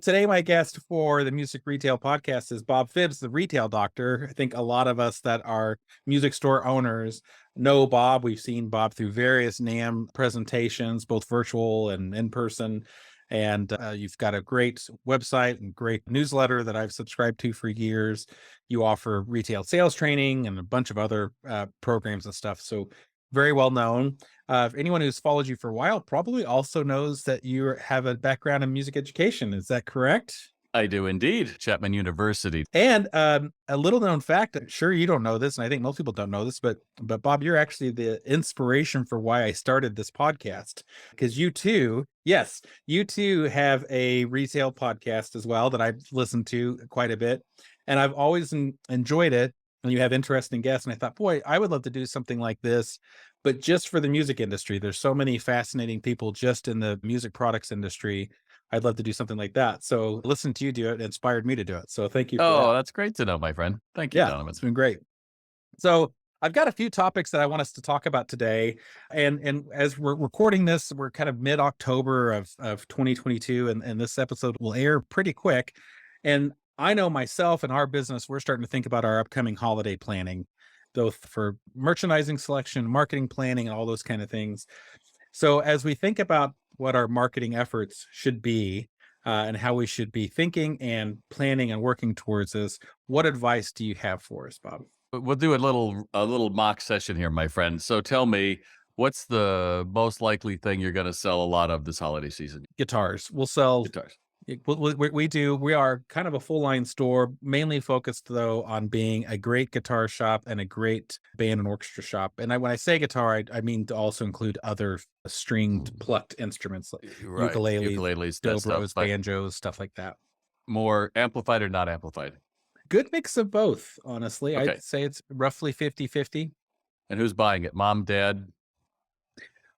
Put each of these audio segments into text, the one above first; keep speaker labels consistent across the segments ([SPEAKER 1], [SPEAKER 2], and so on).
[SPEAKER 1] Today, my guest for the Music Retail Podcast is Bob Phibbs, the retail doctor. I think a lot of us that are music store owners know Bob. We've seen Bob through various NAMM presentations, both virtual and in person. And you've got a great website and great newsletter that I've subscribed to for years. You offer retail sales training and a bunch of other programs and stuff. So, very well known. Anyone who's followed you for a while probably also knows that you have a background in music education. Is that correct?
[SPEAKER 2] I do indeed. Chapman University.
[SPEAKER 1] And a little known fact, I'm sure you don't know this, and I think most people don't know this, but Bob, you're actually the inspiration for why I started this podcast. Because you too, yes, you too have a retail podcast as well that I've listened to quite a bit. And I've always enjoyed it. And you have interesting guests. And I thought, boy, I would love to do something like this, but just for the music industry. There's so many fascinating people just in the music products industry. I'd love to do something like that. So listen to you do it inspired me to do it. So thank you for
[SPEAKER 2] Oh,
[SPEAKER 1] that.
[SPEAKER 2] that's great to know, my friend. Thank you,
[SPEAKER 1] Yeah,
[SPEAKER 2] Donovan.
[SPEAKER 1] it's been great. So I've got a few topics that I want us to talk about today. And as we're recording this, we're kind of mid-October of 2022, and this episode will air pretty quick. And I know myself and our business, we're starting to think about our upcoming holiday planning, both for merchandising selection, marketing planning, and all those kind of things. So as we think about what our marketing efforts should be, and how we should be thinking and planning and working towards this, what advice do you have for us, Bob?
[SPEAKER 2] We'll do a little mock session here, my friend. So tell me, what's the most likely thing you're going to sell a lot of this holiday season?
[SPEAKER 1] Guitars. We'll sell.
[SPEAKER 2] Guitars.
[SPEAKER 1] We are kind of a full line store, mainly focused though on being a great guitar shop and a great band and orchestra shop. And when I say guitar, I mean to also include other stringed plucked instruments like
[SPEAKER 2] Right. Ukuleles, that stuff.
[SPEAKER 1] dobros,
[SPEAKER 2] But
[SPEAKER 1] banjos, stuff like that.
[SPEAKER 2] more amplified or not amplified?
[SPEAKER 1] Good mix of both, honestly.
[SPEAKER 2] Okay.
[SPEAKER 1] I'd say it's roughly 50-50.
[SPEAKER 2] And who's buying it? Mom, dad?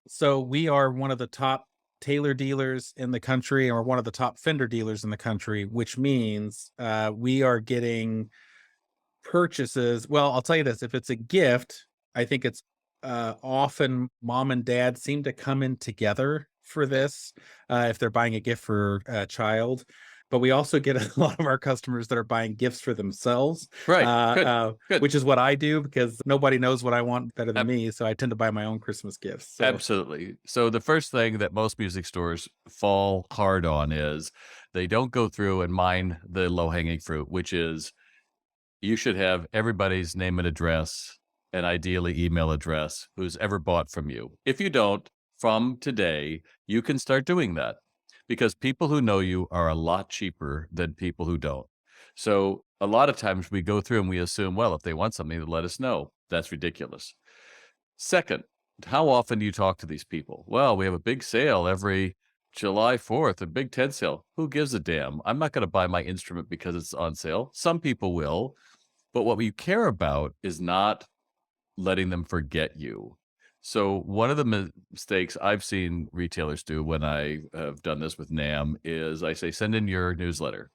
[SPEAKER 1] So we are one of the top Taylor dealers in the country, or one of the top Fender dealers in the country, which means we are getting purchases. Well, I'll tell you this: if it's a gift, I think it's often mom and dad seem to come in together for this if they're buying a gift for a child. But we also get a lot of our customers that are buying gifts for themselves,
[SPEAKER 2] Right. Good. Good.
[SPEAKER 1] which is what I do because nobody knows what I want better than
[SPEAKER 2] Ab-
[SPEAKER 1] me. So I tend to buy my own Christmas gifts. So
[SPEAKER 2] Absolutely. So the first thing that most music stores fall hard on is they don't go through and mine the low-hanging fruit, which is you should have everybody's name and address and ideally email address who's ever bought from you. If you don't, from today, you can start doing that because people who know you are a lot cheaper than people who don't. So a lot of times we go through and we assume, well, if they want something, they'll let us know. That's ridiculous. Second, how often do you talk to these people? Well, we have a big sale every July 4th, a big tent sale. Who gives a damn? I'm not going to buy my instrument because it's on sale. Some people will, but what we care about is not letting them forget you. So one of the mistakes I've seen retailers do when I have done this with NAMM is I say, send in your newsletter.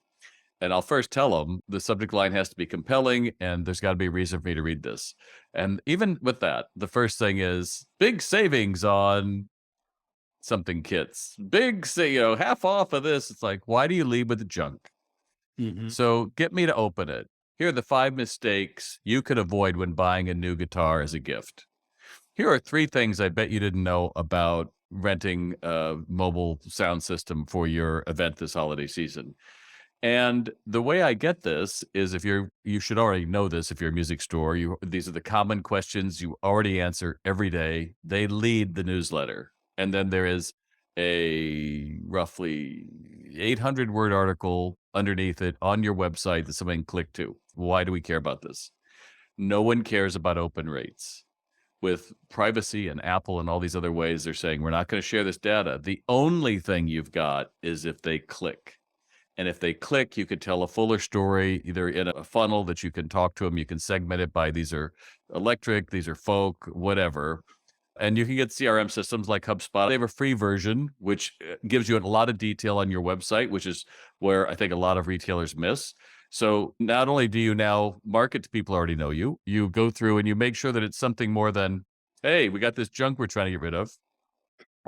[SPEAKER 2] And I'll first tell them the subject line has to be compelling and there's got to be a reason for me to read this. And even with that, the first thing is big savings on something kits. Big, say, half off of this. It's like, why do you lead with the junk?
[SPEAKER 1] mhm.
[SPEAKER 2] So get me to open it. Here are the 5 mistakes you could avoid when buying a new guitar as a gift. Here are 3 things I bet you didn't know about renting a mobile sound system for your event this holiday season. And the way I get this is you should already know this if you're a music store. These are the common questions you already answer every day. They lead the newsletter. And then there is a roughly 800-word article underneath it on your website that someone can click to. Why do we care about this? No one cares about open rates. With privacy and Apple and all these other ways, they're saying, we're not going to share this data. The only thing you've got is if they click. And if they click, you could tell a fuller story, either in a funnel that you can talk to them. You can segment it by these are electric, these are folk, whatever. And you can get CRM systems like HubSpot. They have a free version, which gives you a lot of detail on your website, which is where I think a lot of retailers miss. So not only do you now market to people who already know you, you go through and you make sure that it's something more than, hey, we got this junk we're trying to get rid of.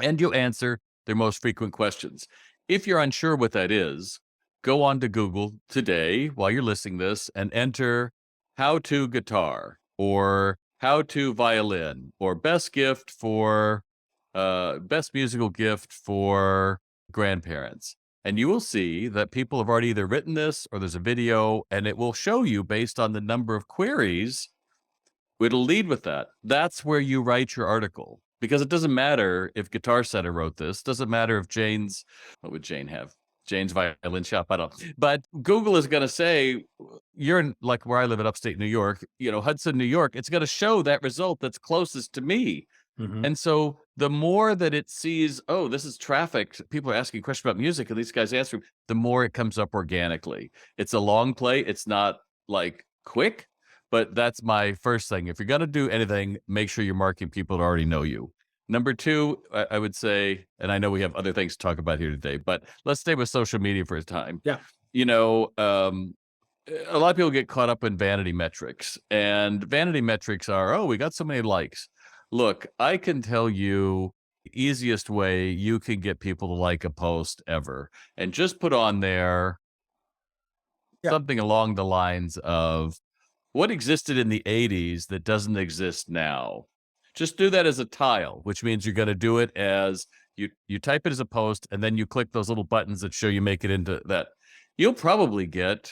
[SPEAKER 2] And you answer their most frequent questions. If you're unsure what that is, go on to Google today while you're listening to this and enter how to guitar or how to violin or best musical gift for grandparents. And you will see that people have already either written this or there's a video, and it will show you based on the number of queries. It'll lead with that. That's where you write your article, because it doesn't matter if Guitar Center wrote this. Doesn't matter if what would Jane have? Jane's Violin Shop. I don't. But Google is going to say you're in, like where I live in upstate New York, Hudson, New York. It's going to show that result that's closest to me.
[SPEAKER 1] Mhm.
[SPEAKER 2] And so the more that it sees, oh, this is traffic, people are asking questions about music and these guys answering, the more it comes up organically. It's a long play. It's not like quick, but that's my first thing. If you're going to do anything, make sure you're marking people that already know you. Number two, I would say, and I know we have other things to talk about here today, but let's stay with social media for a time.
[SPEAKER 1] Yeah.
[SPEAKER 2] A lot of people get caught up in vanity metrics, and vanity metrics are, oh, we got so many likes. Look, I can tell you the easiest way you can get people to like a post ever, and just put on there
[SPEAKER 1] Yeah.
[SPEAKER 2] something along the lines of what existed in the 80s that doesn't exist now. Just do that as a tile, which means you're going to do it as you type it as a post, and then you click those little buttons that show you make it into that. You'll probably get,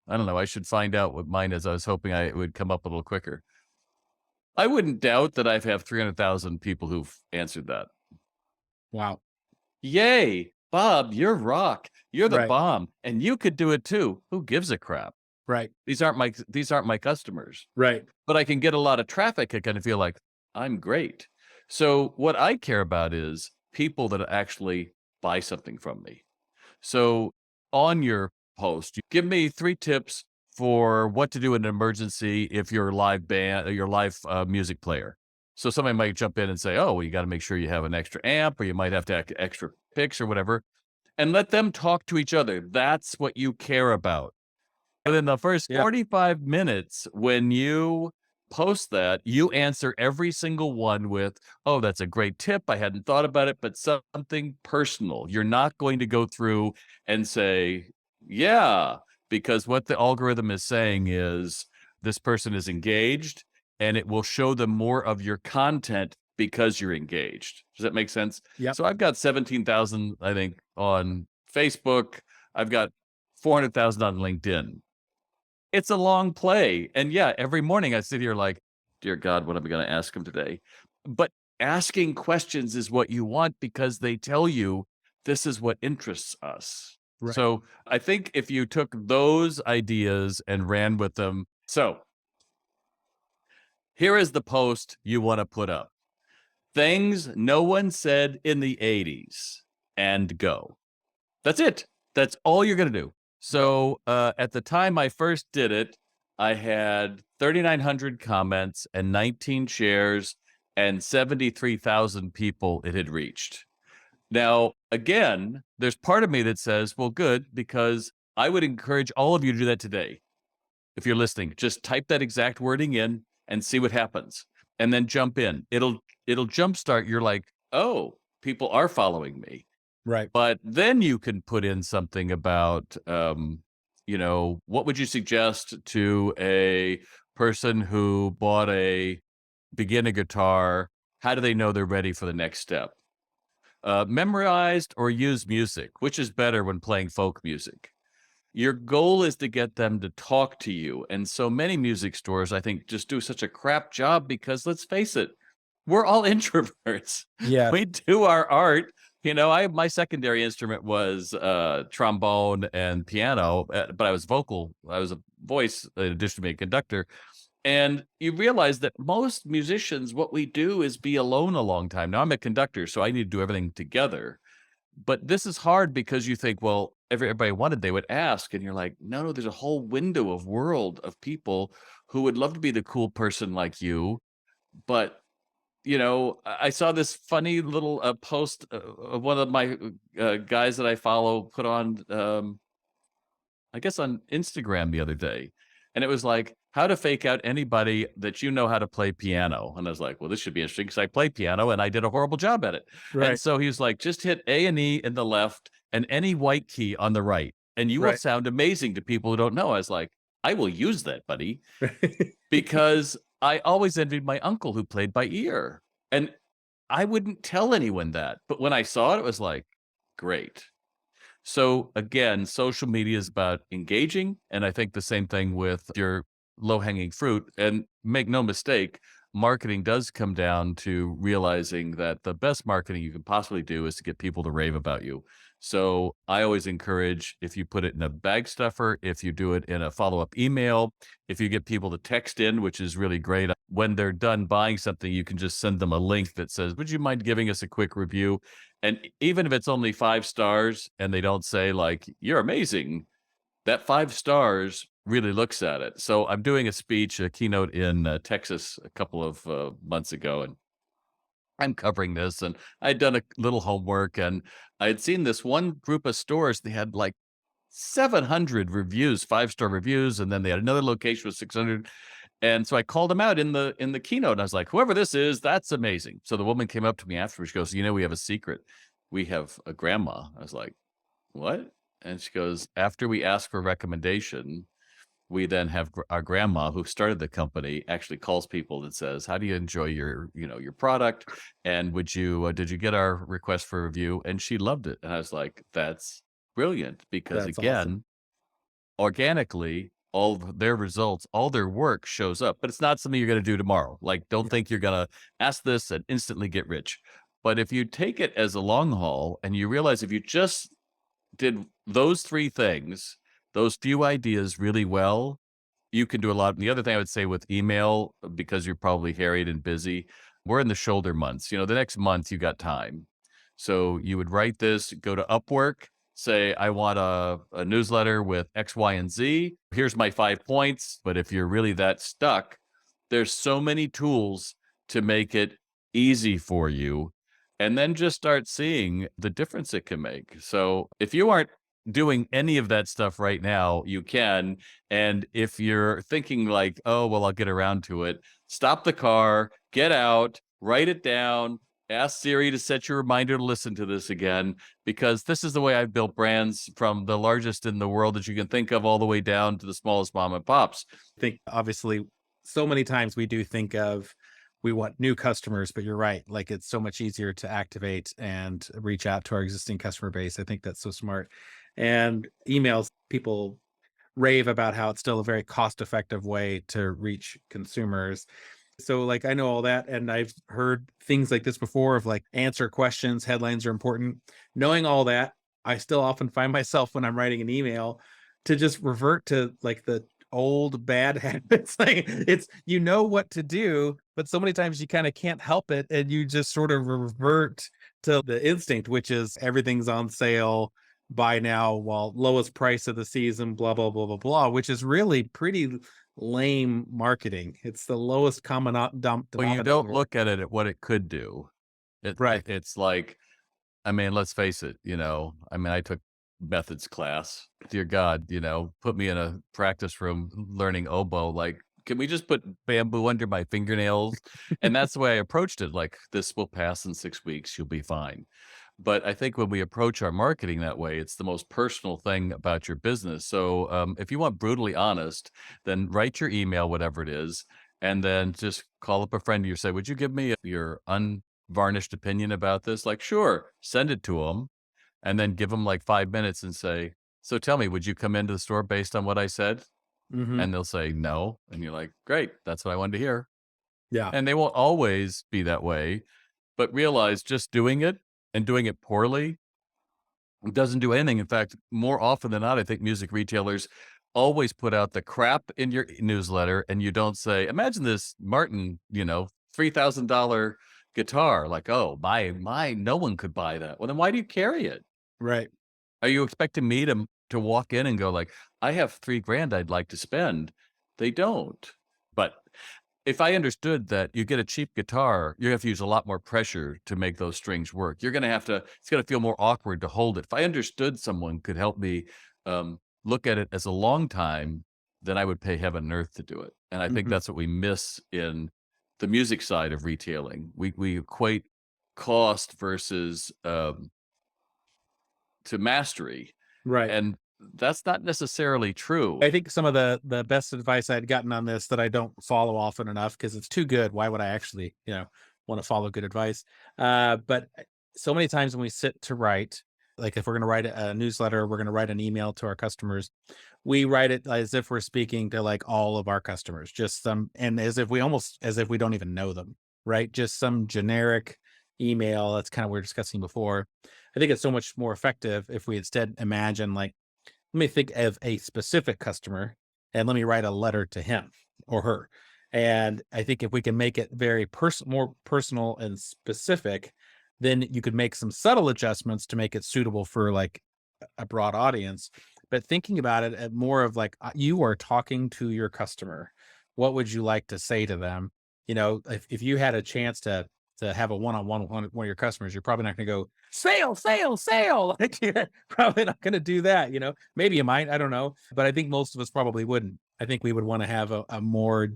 [SPEAKER 2] I don't know, I should find out what mine is. I was hoping it would come up a little quicker. I wouldn't doubt that I have 300,000 people who've answered that.
[SPEAKER 1] Wow.
[SPEAKER 2] Yay, Bob, you're rock. You're the
[SPEAKER 1] Right.
[SPEAKER 2] bomb, and you could do it too. Who gives a crap?
[SPEAKER 1] Right.
[SPEAKER 2] These aren't my customers.
[SPEAKER 1] Right.
[SPEAKER 2] But I can get a lot of traffic. I kind of feel like I'm great. So what I care about is people that actually buy something from me. So on your post, you give me 3 tips for what to do in an emergency if you're a live band or your live music player. So somebody might jump in and say, oh, well, you got to make sure you have an extra amp, or you might have to have extra picks or whatever, and let them talk to each other. That's what you care about. Within the first 45 minutes, when you post that, you answer every single one with, oh, that's a great tip. I hadn't thought about it, but something personal. You're not going to go through and say, yeah, because what the algorithm is saying is this person is engaged, and it will show them more of your content because you're engaged. Does that make sense?
[SPEAKER 1] Yeah.
[SPEAKER 2] So I've got 17,000, I think, on Facebook. I've got 400,000 on LinkedIn. It's a long play. And yeah, every morning I sit here like, dear God, what am I going to ask him today? But asking questions is what you want, because they tell you this is what interests us.
[SPEAKER 1] Right.
[SPEAKER 2] So I think if you took those ideas and ran with them. So here is the post you want to put up. Things no one said in the 80s, and go. That's it. That's all you're going to do. So at the time I first did it, I had 3,900 comments and 19 shares and 73,000 people it had reached. Now, again, there's part of me that says, well, good, because I would encourage all of you to do that today. If you're listening, just type that exact wording in and see what happens, and then jump in. It'll jumpstart. You're like, oh, people are following me.
[SPEAKER 1] Right.
[SPEAKER 2] But then you can put in something about, what would you suggest to a person who bought a beginner guitar? How do they know they're ready for the next step? Memorized or use music? Which is better when playing folk music? Your goal is to get them to talk to you. And so many music stores, I think, just do such a crap job because, let's face it, we're all introverts.
[SPEAKER 1] Yeah.
[SPEAKER 2] We do our art. My secondary instrument was trombone and piano, but I was vocal. I was a voice in addition to being a conductor. And you realize that most musicians, what we do is be alone a long time. Now I'm a conductor, so I need to do everything together. But this is hard because you think, well, everybody wanted, they would ask. And you're like, no, there's a whole window of world of people who would love to be the cool person like you. But I saw this funny little post of one of my guys that I follow put on, I guess on Instagram the other day. And it was like, how to fake out anybody that you know how to play piano. And I was like, well, this should be interesting because I play piano and I did a horrible job at it.
[SPEAKER 1] Right.
[SPEAKER 2] And so he was like, just hit A and E in the left and any white key on the right. and you will
[SPEAKER 1] Right.
[SPEAKER 2] sound amazing to people who don't know. I was like, I will use that, buddy, because I always envied my uncle who played by ear. And I wouldn't tell anyone that. But when I saw it, it was like, great. So again, social media is about engaging. And I think the same thing with your low hanging fruit. And make no mistake, marketing does come down to realizing that the best marketing you can possibly do is to get people to rave about you. So I always encourage, if you put it in a bag stuffer, if you do it in a follow up email, if you get people to text in, which is really great. When they're done buying something, you can just send them a link that says, would you mind giving us a quick review? And even if it's only 5 stars and they don't say like, "You're amazing," that 5 stars really looks at it. So I'm doing a speech, a keynote in, Texas a couple of, months ago, and I'm covering this, and I'd done a little homework, and I had seen this one group of stores, they had like 700 reviews, 5-star reviews, and then they had another location with 600. And so I called him out in the keynote, and I was like, "Whoever this is, that's amazing." So the woman came up to me afterwards. She goes, "You know, we have a secret. We have a grandma." I was like, "What?" And she goes, "After we ask for recommendation, we then have our grandma who started the company actually calls people and says, 'How do you enjoy your, your product? And would you did you get our request for review?'" And she loved it. And I was like, "That's brilliant," because
[SPEAKER 1] That's awesome.
[SPEAKER 2] again, organically, all of their results, all their work shows up, but it's not something you're going to do tomorrow. Like, don't think you're going to ask this and instantly get rich. But if you take it as a long haul and you realize if you just did those 3 things, those few ideas really well, you can do a lot. And the other thing I would say with email, because you're probably harried and busy, we're in the shoulder months. The next month you got time. So you would write this, go to Upwork, say, I want a newsletter with X, Y, and Z. Here's my 5 points. But if you're really that stuck, there's so many tools to make it easy for you. And then just start seeing the difference it can make. So if you aren't doing any of that stuff right now, you can. And if you're thinking like, oh, well, I'll get around to it, stop the car, get out, write it down, ask Siri to set your reminder to listen to this again, because this is the way I've built brands from the largest in the world that you can think of all the way down to the smallest mom and pops.
[SPEAKER 1] I think obviously so many times we do think of we want new customers, but you're right. Like it's so much easier to activate and reach out to our existing customer base. I think that's so smart. And emails, people rave about how it's still a very cost effective way to reach consumers. So like I know all that and I've heard things like this before of like answer questions, headlines are important. Knowing all that, I still often find myself when I'm writing an email to just revert to like the old bad habits. Like it's what to do, but so many times you kind of can't help it and you just sort of revert to the instinct, which is everything's on sale, buy now while lowest price of the season, blah blah blah blah blah, which is really pretty lame marketing. It's the lowest common
[SPEAKER 2] Well, you don't
[SPEAKER 1] denominator.
[SPEAKER 2] look at it at what it could do.
[SPEAKER 1] Right.
[SPEAKER 2] It's like, I mean, let's face it, I mean, I took methods class. Dear God, put me in a practice room learning oboe. Like, can we just put bamboo under my fingernails? And that's the way I approached it. Like, this will pass in 6 weeks. You'll be fine. But I think when we approach our marketing that way, it's the most personal thing about your business. So if you want brutally honest, then write your email, whatever it is, and then just call up a friend of yours. Say, would you give me your unvarnished opinion about this? Like, sure, send it to them, and then give them like 5 minutes and say, so tell me, would you come into the store based on what I said?
[SPEAKER 1] Hmm.
[SPEAKER 2] And they'll say no. And you're like, great, that's what I wanted to hear.
[SPEAKER 1] Yeah.
[SPEAKER 2] And they won't always be that way, but realize just doing it and doing it poorly doesn't do anything. In fact, more often than not, I think music retailers always put out the crap in your newsletter and you don't say, imagine this Martin, $3,000 guitar. Like, oh, my, no one could buy that. Well, then why do you carry it?
[SPEAKER 1] Right.
[SPEAKER 2] Are you expecting me to walk in and go like, I have 3 grand I'd like to spend? They don't. But if I understood that you get a cheap guitar, you have to use a lot more pressure to make those strings work. It's gonna feel more awkward to hold it. If I understood someone could help me look at it as a long time, then I would pay heaven and earth to do it. And I think
[SPEAKER 1] Hmm.
[SPEAKER 2] that's what we miss in the music side of retailing. We equate cost versus to mastery.
[SPEAKER 1] Right.
[SPEAKER 2] And that's not necessarily true.
[SPEAKER 1] I think some of the best advice I'd gotten on this that I don't follow often enough because it's too good. Why would I actually, want to follow good advice? But so many times when we sit to write, like if we're going to write a newsletter, we're going to write an email to our customers, we write it as if we're speaking to like all of our customers, just some, and as if we don't even know them, right? Just some generic email. That's kind of what we were discussing before. I think it's so much more effective if we instead imagine like, let me think of a specific customer and let me write a letter to him or her. And I think if we can make it very more personal and specific, then you could make some subtle adjustments to make it suitable for like a broad audience. But thinking about it at more of like you are talking to your customer. What would you like to say to them? If you had a chance to have a one-on-one with one of your customers, you're probably not going to go sale, sale, sale. Like you're probably not going to do that. Maybe you might, I don't know, but I think most of us probably wouldn't. I think we would want to have a more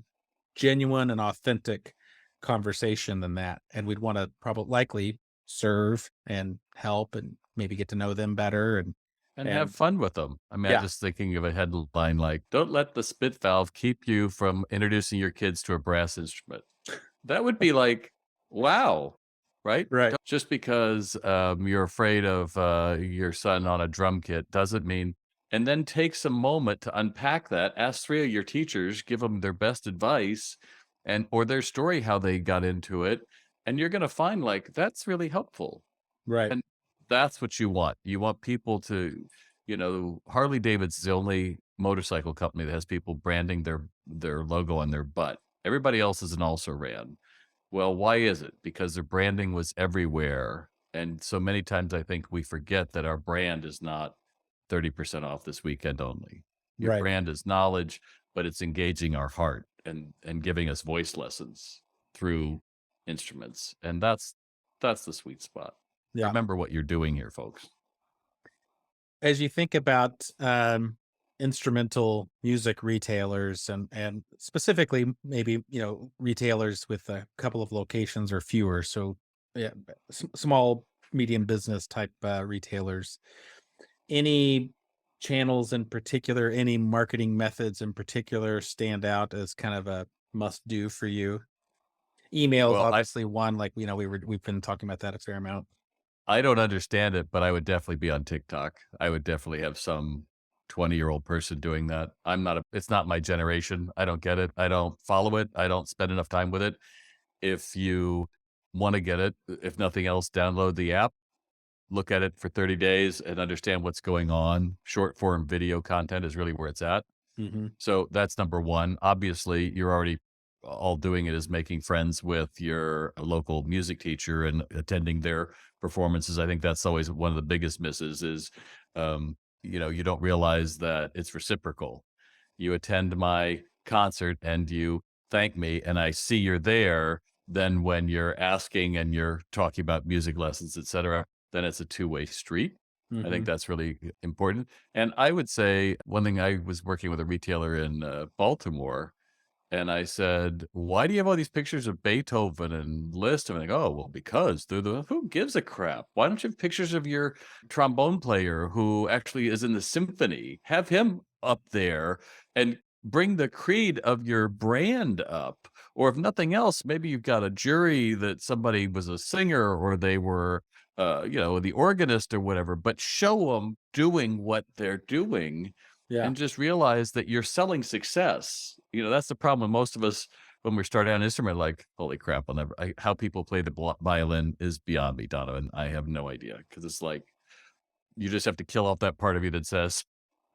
[SPEAKER 1] genuine and authentic conversation than that, and we'd want to probably likely serve and help and maybe get to know them better
[SPEAKER 2] And have
[SPEAKER 1] and
[SPEAKER 2] fun with them. I mean, I'm
[SPEAKER 1] yeah,
[SPEAKER 2] just thinking of a headline like, "Don't let the spit valve keep you from introducing your kids to a brass instrument." That would be like, wow, right?
[SPEAKER 1] right,
[SPEAKER 2] Just because you're afraid of your son on a drum kit doesn't mean. And then take some moment to unpack that. Ask three of your teachers, give them their best advice, and or their story how they got into it, and you're going to find like that's really helpful.
[SPEAKER 1] right,
[SPEAKER 2] And that's what you want. You want people to, Harley Davidson's the only motorcycle company that has people branding their logo on their butt. Everybody else is an also ran. Well, why is it? Because their branding was everywhere. And so many times I think we forget that our brand is not 30% off this weekend only. Your
[SPEAKER 1] right,
[SPEAKER 2] brand is knowledge, but it's engaging our heart and giving us voice lessons through instruments. And that's the sweet spot.
[SPEAKER 1] yeah.
[SPEAKER 2] Remember what you're doing here, folks.
[SPEAKER 1] As you think about instrumental music retailers and specifically maybe retailers with a couple of locations or fewer, so yeah, small medium business type retailers, any channels in particular, any marketing methods in particular stand out as kind of a must do for you? Emails
[SPEAKER 2] Well,
[SPEAKER 1] obviously one, like we've been talking about that a fair amount.
[SPEAKER 2] I don't understand it, but I would definitely be on TikTok. I would definitely have some 20-year-old person doing that. It's not my generation. I don't get it. I don't follow it. I don't spend enough time with it. If you want to get it, if nothing else, download the app, look at it for 30 days and understand what's going on. Short form video content is really where it's at.
[SPEAKER 1] Hmm.
[SPEAKER 2] So that's number one. Obviously, you're already all doing it is making friends with your local music teacher and attending their performances. I think that's always one of the biggest misses is, you don't realize that it's reciprocal. You attend my concert and you thank me and I see you're there. Then when you're asking and you're talking about music lessons, etc., then it's a two-way street. I think
[SPEAKER 1] Hmm.
[SPEAKER 2] that's really important. And I would say one thing, I was working with a retailer in Baltimore, and I said, "Why do you have all these pictures of Beethoven and Liszt?" And I'm like, "Oh, well, because they're who gives a crap? Why don't you have pictures of your trombone player who actually is in the symphony? Have him up there and bring the creed of your brand up. Or if nothing else, maybe you've got a jury that somebody was a singer or they were, the organist or whatever, but show them doing what they're doing
[SPEAKER 1] Yeah.
[SPEAKER 2] and just realize that you're selling success. That's the problem with most of us when we start out an instrument, like, holy crap, how people play the violin is beyond me, Donovan. I have no idea. Cause it's like, you just have to kill off that part of you that says,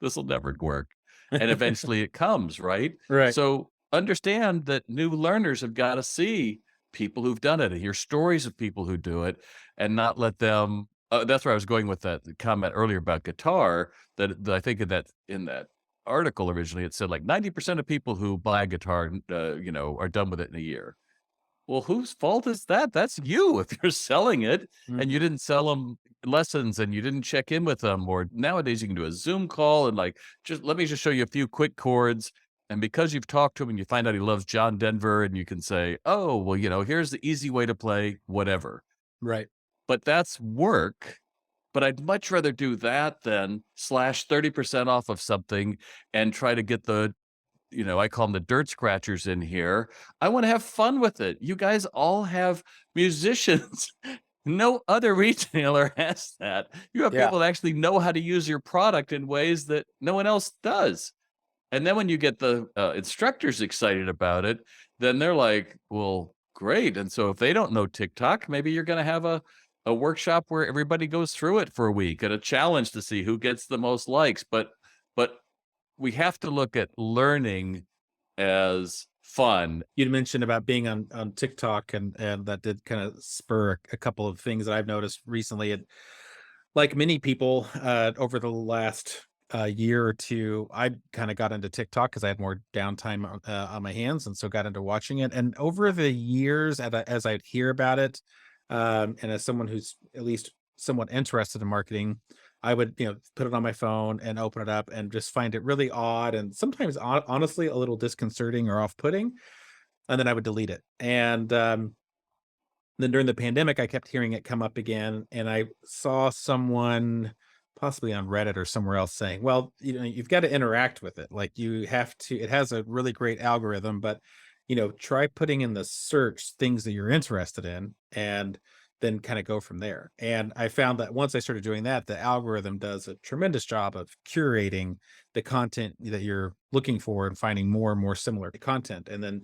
[SPEAKER 2] this will never work. And eventually it comes, right?
[SPEAKER 1] Right.
[SPEAKER 2] So understand that new learners have got to see people who've done it and hear stories of people who do it and not let them. That's where I was going with that comment earlier about guitar. That I think in that article originally it said like 90% of people who buy a guitar, are done with it in a year. Well, whose fault is that? That's you if you're selling it and you
[SPEAKER 1] Mhm.
[SPEAKER 2] didn't sell them lessons and you didn't check in with them. Or nowadays you can do a Zoom call and like, just let me just show you a few quick chords. And because you've talked to him and you find out he loves John Denver and you can say, oh, well, here's the easy way to play whatever.
[SPEAKER 1] Right.
[SPEAKER 2] But that's work. But I'd much rather do that than slash 30% off of something and try to get the, I call them the dirt scratchers in here. I want to have fun with it. You guys all have musicians. No other retailer has that. You have
[SPEAKER 1] Yeah.
[SPEAKER 2] people that actually know how to use your product in ways that no one else does. And then when you get the instructors excited about it, then they're like, well, great. And so if they don't know TikTok, maybe you're going to have a workshop where everybody goes through it for a week and a challenge to see who gets the most likes. But we have to look at learning as fun.
[SPEAKER 1] You'd mentioned about being on TikTok, and that did kind of spur a couple of things that I've noticed recently. And like many people, over the last year or two, I kind of got into TikTok because I had more downtime on my hands, and so got into watching it. And over the years, as I'd hear about it, and as someone who's at least somewhat interested in marketing, I would, put it on my phone and open it up and just find it really odd and sometimes honestly a little disconcerting or off-putting, and then I would delete it. And then during the pandemic, I kept hearing it come up again, and I saw someone possibly on Reddit or somewhere else saying, "Well, you've got to interact with it. Like you have to. It has a really great algorithm, but try putting in the search things that you're interested in, and then kind of go from there." And I found that once I started doing that, the algorithm does a tremendous job of curating the content that you're looking for and finding more and more similar content, and then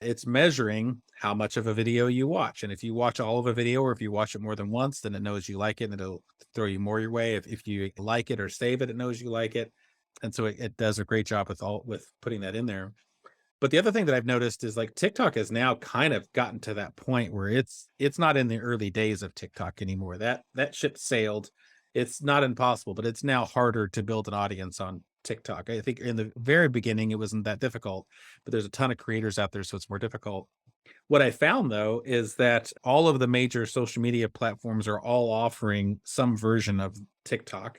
[SPEAKER 1] it's measuring how much of a video you watch. And if you watch all of a video or if you watch it more than once, then it knows you like it and it'll throw you more your way. If you like it or save it, it knows you like it. And so it does a great job with putting that in there. But the other thing that I've noticed is like TikTok has now kind of gotten to that point where it's not in the early days of TikTok anymore. That ship sailed. It's not impossible, but it's now harder to build an audience on TikTok. I think in the very beginning it wasn't that difficult, but there's a ton of creators out there, so it's more difficult. What I found though is that all of the major social media platforms are all offering some version of TikTok,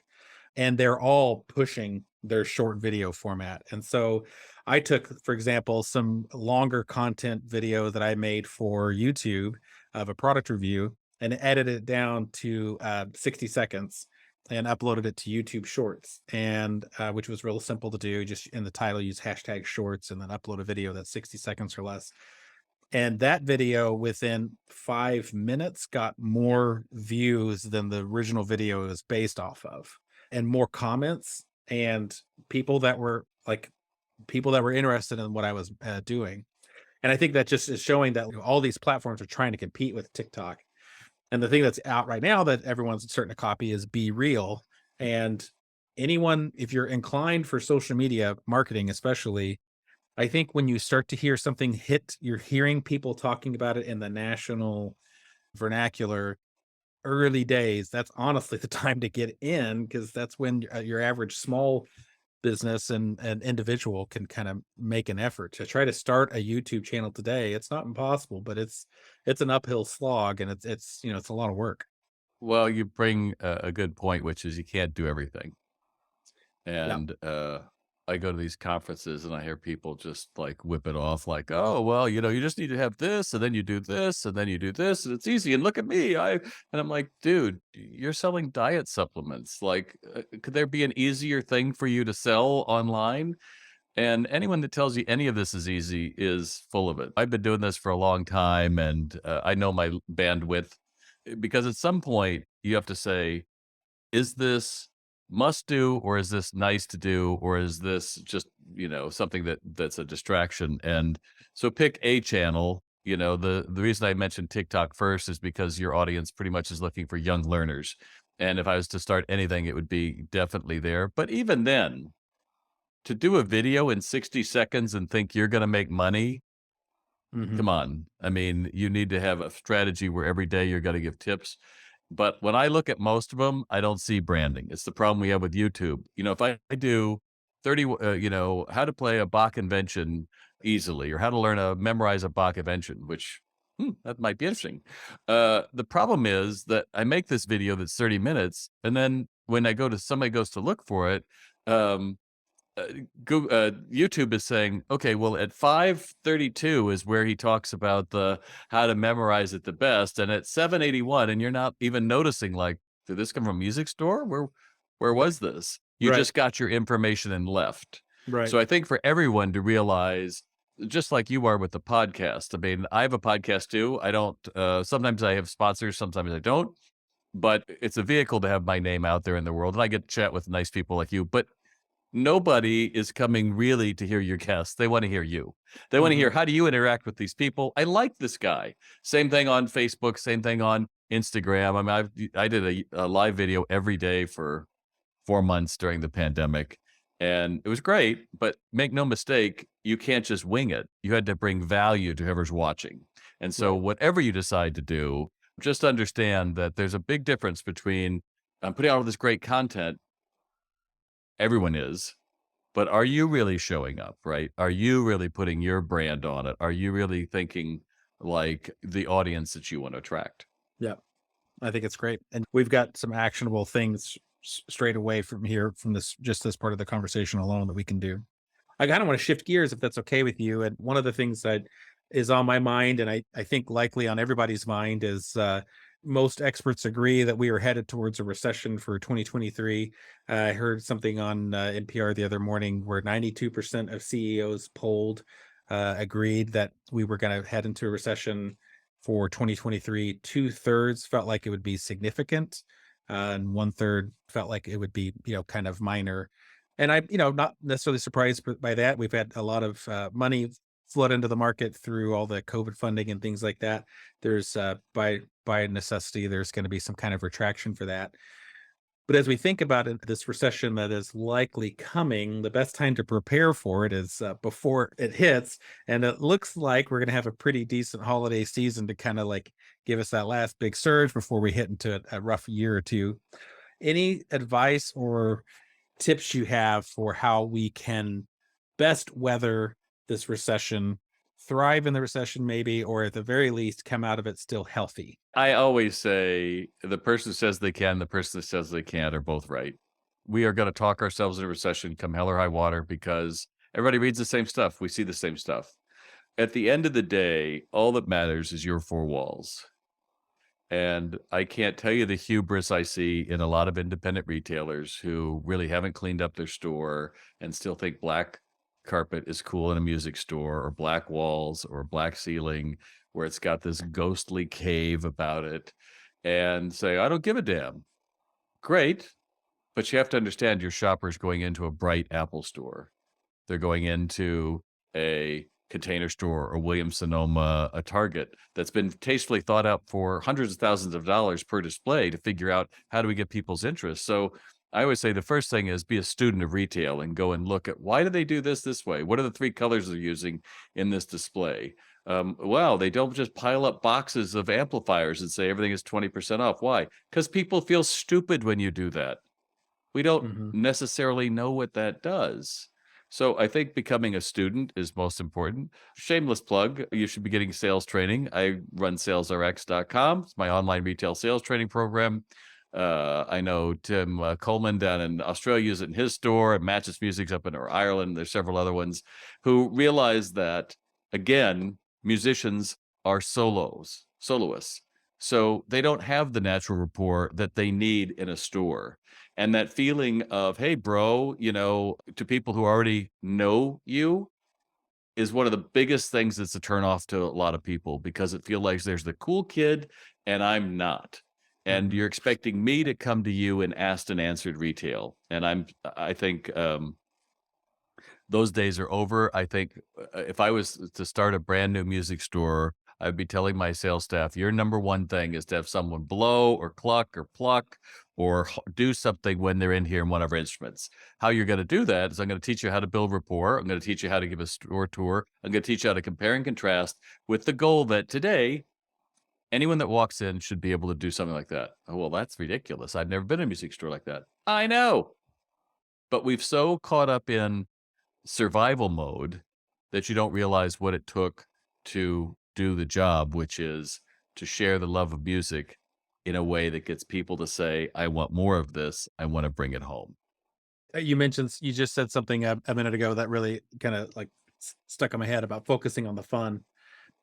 [SPEAKER 1] and they're all pushing their short video format. And so I took, for example, some longer content video that I made for YouTube of a product review and edited it down to 60 seconds and uploaded it to YouTube Shorts, and which was real simple to do. Just in the title, use hashtag shorts and then upload a video that's 60 seconds or less. And that video within 5 minutes got more views than the original video is based off of, and more comments and people that were interested in what I was doing. And I think that just is showing that all these platforms are trying to compete with TikTok. And the thing that's out right now that everyone's starting to copy is Be Real. And anyone, if you're inclined for social media marketing, especially, I think when you start to hear something hit, you're hearing people talking about it in the national vernacular early days. That's honestly the time to get in, because that's when your average small business and individual can kind of make an effort to try to start a YouTube channel today. It's not impossible, but it's an uphill slog, and it's a lot of work.
[SPEAKER 2] Well, you bring a good point, which is you can't do everything.
[SPEAKER 1] Yeah.
[SPEAKER 2] And I go to these conferences and I hear people just like whip it off like, oh, well, you just need to have this, and then you do this, and then you do this, and it's easy. And look at me. And I'm like, dude, you're selling diet supplements. Like, could there be an easier thing for you to sell online? And anyone that tells you any of this is easy is full of it. I've been doing this for a long time, and I know my bandwidth, because at some point you have to say, is this must do, or is this nice to do, or is this just, something that's a distraction? And so pick a channel. The reason I mentioned TikTok first is because your audience pretty much is looking for young learners. And if I was to start anything, it would be definitely there. But even then, to do a video in 60 seconds and think you're going to make money,
[SPEAKER 1] Hmm.
[SPEAKER 2] come on. I mean, you need to have a strategy where every day you're going to give tips. But when I look at most of them, I don't see branding. It's the problem we have with YouTube. If I do 30, how to play a Bach invention easily, or how to memorize a Bach invention, which that might be interesting. The problem is that I make this video that's 30 minutes, and then when somebody goes to look for it, um, YouTube is saying, okay, well, at 5:32 is where he talks about the how to memorize it the best, and at 7:81, and you're not even noticing, like, Did this come from a music store? Where was this? You
[SPEAKER 1] Right.
[SPEAKER 2] just got your information and left.
[SPEAKER 1] Right.
[SPEAKER 2] So I think for everyone to realize, just like you are with the podcast. I mean, I have a podcast too. I don't. Sometimes I have sponsors. Sometimes I don't. But it's a vehicle to have my name out there in the world, and I get to chat with nice people like you. But nobody is coming really to hear your guests. They want to hear you. They want to hear,
[SPEAKER 1] Mhm.
[SPEAKER 2] how do you interact with these people? I like this guy. Same thing on Facebook, same thing on Instagram. I mean, I did a live video every day for 4 months during the pandemic, and it was great. But make no mistake, you can't just wing it. You had to bring value to whoever's watching. And so,
[SPEAKER 1] Right.
[SPEAKER 2] whatever you decide to do, just understand that there's a big difference between I'm putting out all this great content. Everyone is, but are you really showing up, right? Are you really putting your brand on it? Are you really thinking like the audience that you want to attract?
[SPEAKER 1] Yeah. I think it's great. And we've got some actionable things straight away from here, from this, just this part of the conversation alone that we can do. I kind of want to shift gears if that's okay with you. And one of the things that is on my mind, and I think likely on everybody's mind, is most experts agree that we are headed towards a recession for 2023. I heard something on NPR the other morning where 92% of CEOs polled agreed that we were going to head into a recession for 2023. Two-thirds felt like it would be significant, and one-third felt like it would be, kind of minor. And I, not necessarily surprised by that. We've had a lot of money flood into the market through all the COVID funding and things like that. There's by necessity, there's going to be some kind of retraction for that. But as we think about it, this recession that is likely coming, the best time to prepare for it is before it hits. And it looks like we're going to have a pretty decent holiday season to kind of like give us that last big surge before we hit into a rough year or two. Any advice or tips you have for how we can best weather this recession, thrive in the recession, maybe, or at the very least, come out of it still healthy?
[SPEAKER 2] I always say the person who says they can, the person that says they can't are both right. We are going to talk ourselves into recession come hell or high water because everybody reads the same stuff. We see the same stuff. At the end of the day, all that matters is your four walls. And I can't tell you the hubris I see in a lot of independent retailers who really haven't cleaned up their store and still think black carpet is cool in a music store, or black walls or black ceiling where it's got this ghostly cave about it, and say, I don't give a damn. Great. But you have to understand your shopper's going into a bright Apple store. They're going into a Container Store or Williams Sonoma, a Target that's been tastefully thought out for hundreds of thousands of dollars per display to figure out how do we get people's interest. So I always say the first thing is be a student of retail and go and look at, why do they do this way? What are the three colors they're using in this display? Well, they don't just pile up boxes of amplifiers and say everything is 20% off. Why? Because people feel stupid when you do that. We don't
[SPEAKER 1] Hmm.
[SPEAKER 2] necessarily know what that does. So I think becoming a student is most important. Shameless plug, you should be getting sales training. I run salesrx.com. It's my online retail sales training program. I know Tim Coleman down in Australia uses it in his store, and Matches Music's up in Ireland. There's several other ones who realize that, again, musicians are soloists. So they don't have the natural rapport that they need in a store. And that feeling of, hey, bro, to people who already know you is one of the biggest things that's a turn off to a lot of people, because it feels like there's the cool kid and I'm not. And
[SPEAKER 1] Hmm.
[SPEAKER 2] you're expecting me to come to you in asked and answered retail. And I think those days are over. I think if I was to start a brand new music store, I'd be telling my sales staff, your number one thing is to have someone blow or cluck or pluck or do something when they're in here in one of our instruments. How you're going to do that is I'm going to teach you how to build rapport. I'm going to teach you how to give a store tour. I'm going to teach you how to compare and contrast, with the goal that today, anyone that walks in should be able to do something like that. Oh, well, that's ridiculous. I've never been in a music store like that. I know. But we've so caught up in survival mode that you don't realize what it took to do the job, which is to share the love of music in a way that gets people to say, I want more of this. I want to bring it home.
[SPEAKER 1] You just said something a minute ago that really kind of like stuck in my head about focusing on the fun.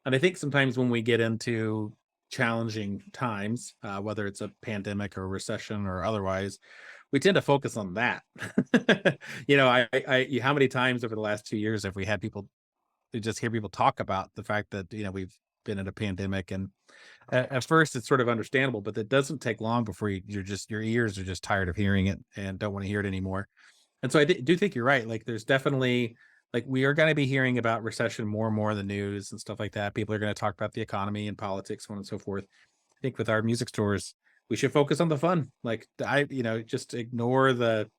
[SPEAKER 1] And I think sometimes when we get into challenging times, whether it's a pandemic or recession or otherwise, we tend to focus on that. How many times over the last 2 years have we had people, we just hear people talk about the fact that we've been in a pandemic, and at first it's sort of understandable, but it doesn't take long before you're just, your ears are just tired of hearing it and don't want to hear it anymore. And so do think you're right. Like, there's definitely, like, we are going to be hearing about recession more and more in the news and stuff like that. People are going to talk about the economy and politics, so on and so forth. I think with our music stores, we should focus on the fun. Like, just ignore the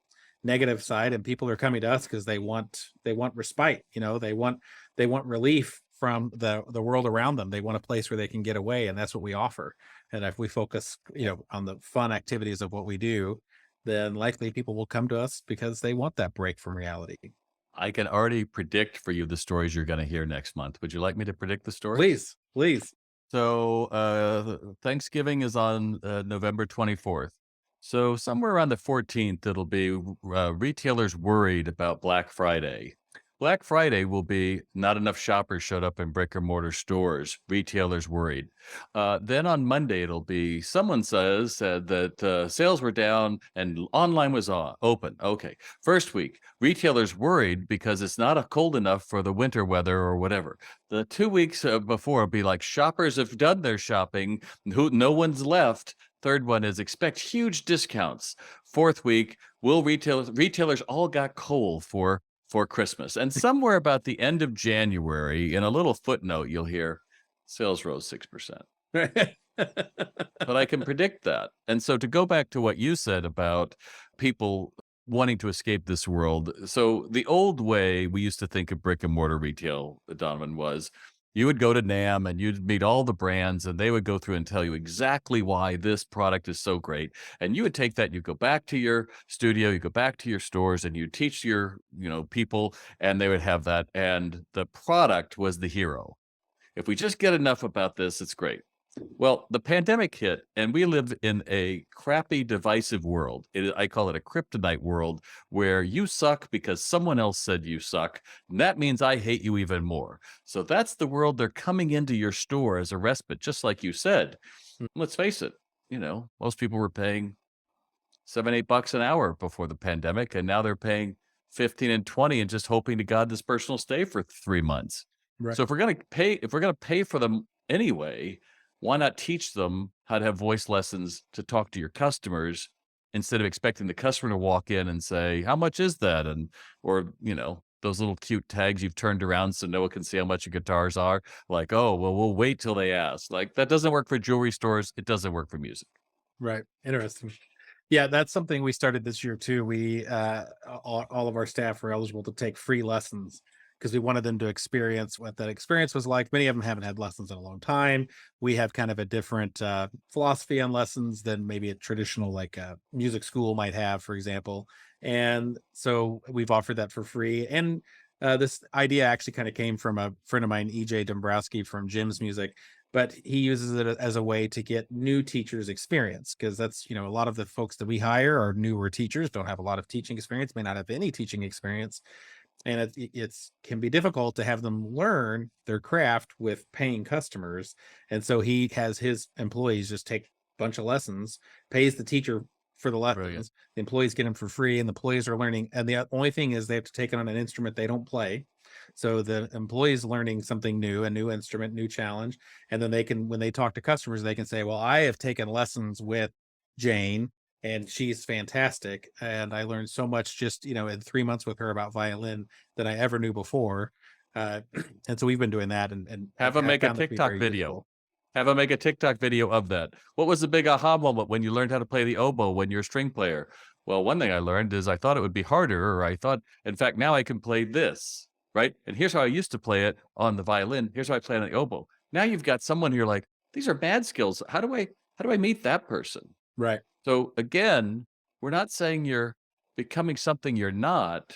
[SPEAKER 1] negative side, and people are coming to us because they want respite. They want relief from the world around them. They want a place where they can get away, and that's what we offer. And if we focus, on the fun activities of what we do, then likely people will come to us because they want that break from reality.
[SPEAKER 2] I can already predict for you the stories you're going to hear next month. Would you like me to predict the stories?
[SPEAKER 1] Please, please.
[SPEAKER 2] So, Thanksgiving is on November 24th. So, somewhere around the 14th, it'll be retailers worried about Black Friday. Black Friday will be not enough shoppers showed up in brick and mortar stores. Retailers worried. Then on Monday, it'll be someone said that sales were down and online was open. Okay. First week, retailers worried because it's not cold enough for the winter weather or whatever. The 2 weeks before will be like shoppers have done their shopping, no one's left. Third one is expect huge discounts. Fourth week, will retailers all got coal for Christmas. And somewhere about the end of January, in a little footnote, you'll hear sales rose 6%. But I can predict that. And so to go back to what you said about people wanting to escape this world. So the old way we used to think of brick and mortar retail, Donovan, was you would go to NAM and you'd meet all the brands and they would go through and tell you exactly why this product is so great. And you would take that, you go back to your studio, you go back to your stores and you teach your, people, and they would have that. And the product was the hero. If we just get enough about this, it's great. Well, the pandemic hit, and we live in a crappy, divisive world. I call it a kryptonite world where you suck because someone else said you suck. And that means I hate you even more. So that's the world they're coming into your store as a respite, just like you said. Let's face it, most people were paying $7, $8 an hour before the pandemic, and now they're paying 15 and 20 and just hoping to God this person will stay for 3 months.
[SPEAKER 1] Right.
[SPEAKER 2] So if we're gonna pay for them anyway, why not teach them how to have voice lessons to talk to your customers instead of expecting the customer to walk in and say, "How much is that?" Or those little cute tags you've turned around so no one can see how much your guitars are. Like, oh, well, we'll wait till they ask. Like, that doesn't work for jewelry stores. It doesn't work for music.
[SPEAKER 1] Right. Interesting. Yeah, that's something we started this year too. We all of our staff were eligible to take free lessons because we wanted them to experience what that experience was like. Many of them haven't had lessons in a long time. We have kind of a different philosophy on lessons than maybe a traditional, like, music school might have, for example. And so we've offered that for free. And this idea actually kind of came from a friend of mine, EJ Dombrowski from Jim's Music, but he uses it as a way to get new teachers experience, because that's, a lot of the folks that we hire are newer teachers, don't have a lot of teaching experience, may not have any teaching experience, and it's can be difficult to have them learn their craft with paying customers. And so he has his employees just take a bunch of lessons, pays the teacher for the
[SPEAKER 2] Brilliant.
[SPEAKER 1] lessons, the employees get them for free, and the employees are learning, and the only thing is they have to take it on an instrument they don't play. So the employees learning something new, a new instrument, new challenge. And then they can, when they talk to customers, they can say, well, I have taken lessons with Jane and she's fantastic. And I learned so much just, in 3 months with her about violin than I ever knew before. Uh, and so we've been doing that, and
[SPEAKER 2] Have them
[SPEAKER 1] I
[SPEAKER 2] make a
[SPEAKER 1] found that to be
[SPEAKER 2] TikTok
[SPEAKER 1] very
[SPEAKER 2] video.
[SPEAKER 1] useful.
[SPEAKER 2] Have them make a TikTok video of that. What was the big aha moment when you learned how to play the oboe when you're a string player? Well, one thing I learned is I thought it would be harder, or I thought, in fact, now I can play this, right? And here's how I used to play it on the violin. Here's how I play it on the oboe. Now you've got someone who you're like, these are bad skills. How do I meet that person?
[SPEAKER 1] Right.
[SPEAKER 2] So again, we're not saying you're becoming something you're not.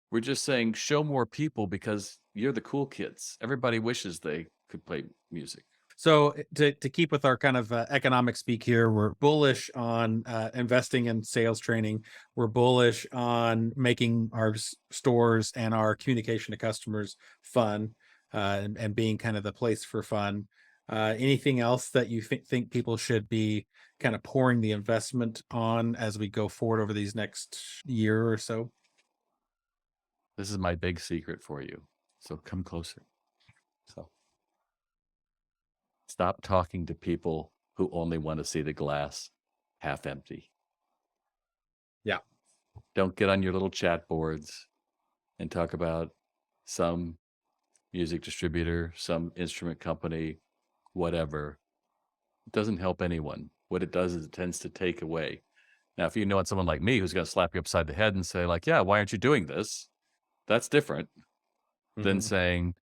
[SPEAKER 2] We're just saying show more people because you're the cool kids. Everybody wishes they could play music.
[SPEAKER 1] So to keep with our kind of economic speak here, we're bullish on investing in sales training. We're bullish on making our stores and our communication to customers fun, and being kind of the place for fun. Anything else that you think people should be kind of pouring the investment on as we go forward over these next year or so?
[SPEAKER 2] This is my big secret for you. So come closer. So stop talking to people who only want to see the glass half empty.
[SPEAKER 1] Yeah.
[SPEAKER 2] Don't get on your little chat boards and talk about some music distributor, some instrument company, whatever. It doesn't help anyone. What it does is it tends to take away. Now, if you know someone like me who's going to slap you upside the head and say, like, yeah, why aren't you doing this? That's different than
[SPEAKER 1] Mhm.
[SPEAKER 2] saying,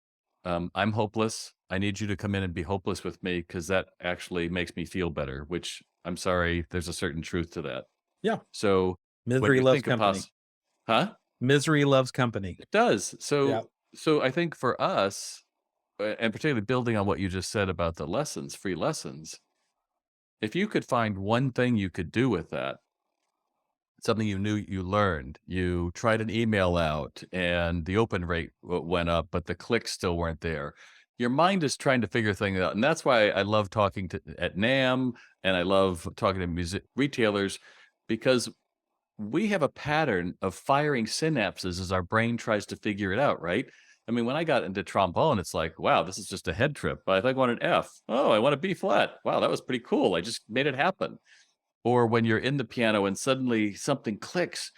[SPEAKER 2] I'm hopeless. I need you to come in and be hopeless with me because that actually makes me feel better, which I'm sorry, there's a certain truth to that.
[SPEAKER 1] Yeah.
[SPEAKER 2] So when
[SPEAKER 1] Misery
[SPEAKER 2] you
[SPEAKER 1] loves
[SPEAKER 2] think of
[SPEAKER 1] company.
[SPEAKER 2] huh?
[SPEAKER 1] Misery loves company.
[SPEAKER 2] It does.
[SPEAKER 1] Yeah.
[SPEAKER 2] So I think for us, and particularly building on what you just said about the lessons, free lessons, if you could find one thing you could do with that, something you knew you learned, you tried an email out and the open rate went up, but the clicks still weren't there. Your mind is trying to figure things out. And that's why I love talking to at NAM and I love talking to music retailers because we have a pattern of firing synapses as our brain tries to figure it out, right? I mean, when I got into trombone, it's like, wow, this is just a head trip. But I think I want an F. Oh, I want a B flat. Wow, that was pretty cool. I just made it happen. Or when you're in the piano and suddenly something clicks,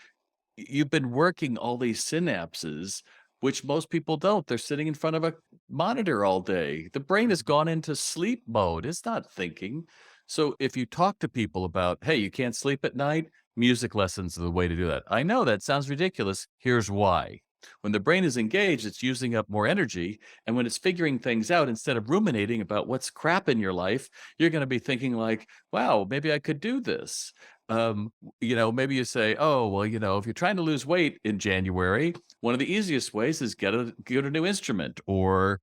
[SPEAKER 2] you've been working all these synapses, which most people don't. They're sitting in front of a monitor all day. The brain has gone into sleep mode. It's not thinking. So if you talk to people about, hey, you can't sleep at night, music lessons are the way to do that. I know that sounds ridiculous. Here's why. When the brain is engaged, it's using up more energy. And when it's figuring things out, instead of ruminating about what's crap in your life, you're going to be thinking like, wow, maybe I could do this. Maybe you say, oh, well, if you're trying to lose weight in January, one of the easiest ways is get a new instrument or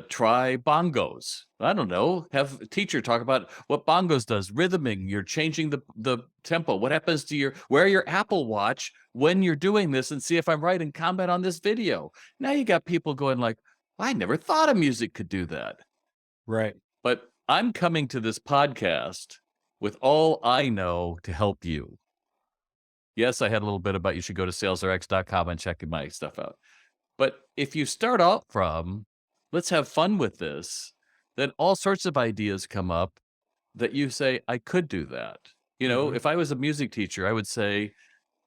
[SPEAKER 2] try bongos. I don't know. Have a teacher talk about what bongos does, rhythming. You're changing the tempo. What happens to wear your Apple Watch when you're doing this and see if I'm right and comment on this video. Now you got people going like, I never thought of music could do that.
[SPEAKER 1] Right.
[SPEAKER 2] But I'm coming to this podcast with all I know to help you. Yes, I had a little bit about you should go to salesrx.com and check my stuff out. But if you start out from, let's have fun with this, then all sorts of ideas come up that you say, I could do that.
[SPEAKER 1] Mhm.
[SPEAKER 2] If I was a music teacher, I would say,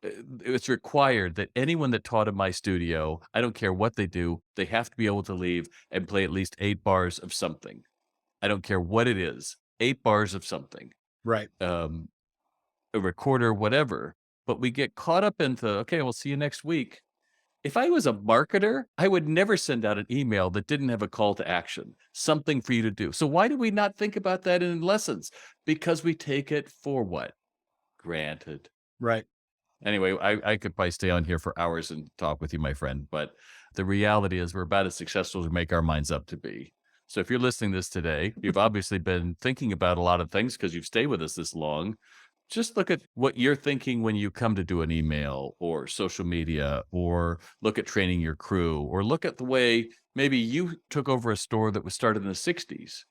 [SPEAKER 2] it's required that anyone that taught in my studio, I don't care what they do, they have to be able to leave and play at least 8 bars of something. I don't care what it is, 8 bars of something,
[SPEAKER 1] Right.
[SPEAKER 2] um, a recorder, whatever. But we get caught up into, okay, we'll see you next week. If I was a marketer, I would never send out an email that didn't have a call to action, something for you to do. So why do we not think about that in lessons? Because we take it for what? Granted.
[SPEAKER 1] Right.
[SPEAKER 2] Anyway, I could probably stay on here for hours and talk with you, my friend. But the reality is we're about as successful as we make our minds up to be. So if you're listening to this today, you've obviously been thinking about a lot of things because you've stayed with us this long. Just look at what you're thinking when you come to do an email or social media, or look at training your crew, or look at the way maybe you took over a store that was started in the 60s.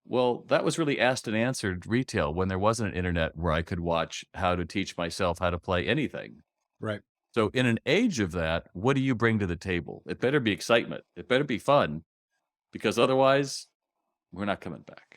[SPEAKER 2] Well, that was really asked and answered retail when there wasn't an internet where I could watch how to teach myself how to play anything.
[SPEAKER 1] Right.
[SPEAKER 2] So in an age of that, what do you bring to the table? It better be excitement. It better be fun because otherwise we're not coming back.